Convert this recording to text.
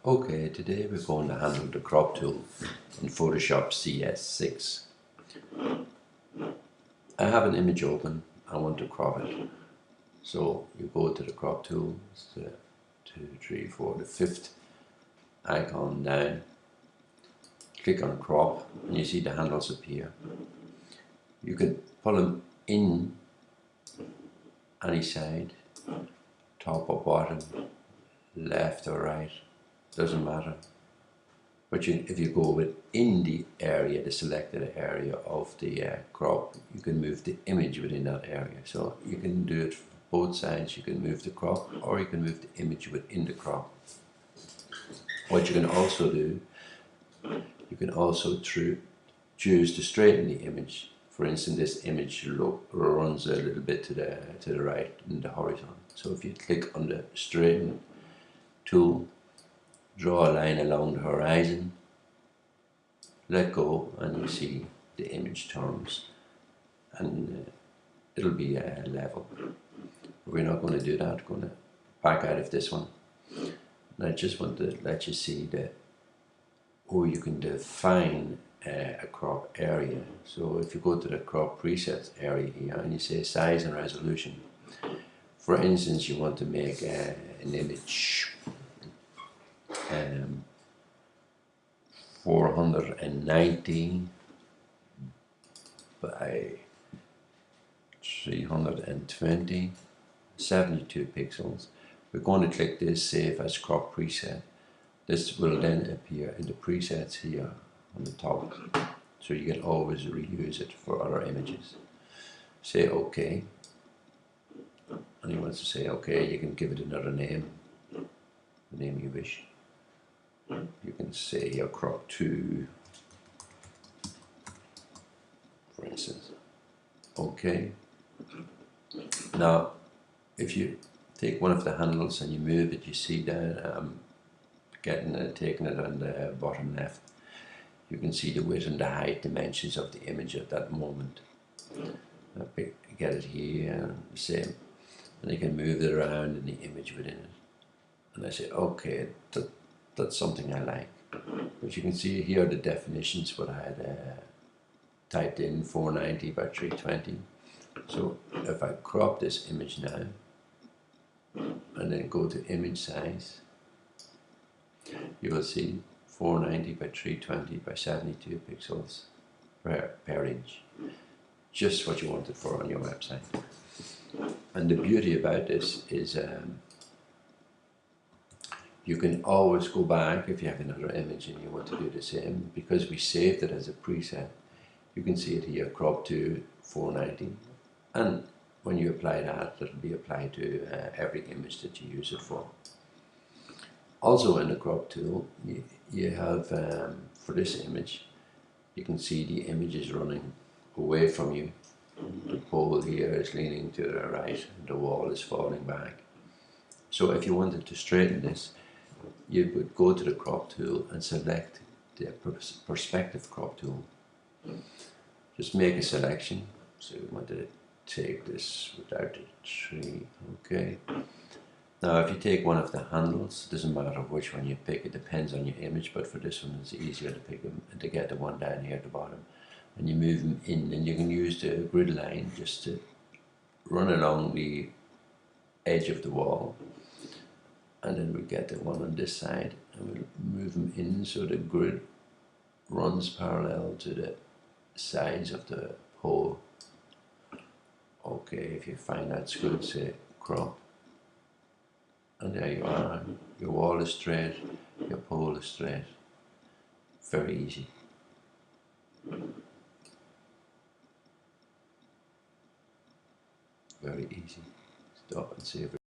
Okay, today we're going to handle the crop tool in Photoshop CS6. I have an image open, I want to crop it. So you go to the crop tool, it's the 2, 3, 4, the 5th icon down, click on crop and you see the handles appear. You can pull them in any side, top or bottom, left or right, doesn't matter. But if you go within the area, the selected area of the crop, you can move the image within that area. So you can do it for both sides. You can move the crop or you can move the image within the crop. What you can also do, you can also choose to straighten the image. For instance, this image runs a little bit to the right in the horizon. So if you click on the straighten tool, draw a line along the horizon, let go, and you see the image turns and it'll be level. We're not going to do that. We're going to back out of this one. And I just want to let you see how you can define a crop area. So if you go to the crop presets area here and you say size and resolution, for instance, you want to make an image 490 by 320, 72 pixels. We're going to click this Save as Crop Preset. This will then appear in the presets here on the top, so you can always reuse it for other images. Say OK, and you want to say OK, you can give it another name, the name you wish. You can say your crop 2, for instance. OK. Now, if you take one of the handles and you move it, you see down, taking it on the bottom left, you can see the width and the height dimensions of the image at that moment. Get it here, the same, and you can move it around in the image within it. And I say, okay, that's something I like. But you can see here the definitions, what I had typed in, 490 by 320. So if I crop this image now, and then go to image size, you will see 490 by 320 by 72 pixels per inch. Just what you wanted for on your website. And the beauty about this is you can always go back if you have another image and you want to do the same. Because we saved it as a preset, you can see it here, crop to 490. And when you apply that, it'll be applied to every image that you use it for. Also in the crop tool, you have, for this image, you can see the image is running away from you. The pole here is leaning to the right and the wall is falling back. So if you wanted to straighten this, you would go to the crop tool and select the perspective crop tool. Just make a selection. So you want to take this without the tree. Okay. Now if you take one of the handles, it doesn't matter which one you pick, it depends on your image, but for this one it's easier to pick them and to get the one down here at the bottom. And you move them in, and you can use the grid line just to run along the edge of the wall. And then we get the one on this side and we'll move them in so the grid runs parallel to the sides of the pole. Okay, if you find that's good, say crop. And there you are. Your wall is straight, your pole is straight. Very easy. Very easy. Stop and save it.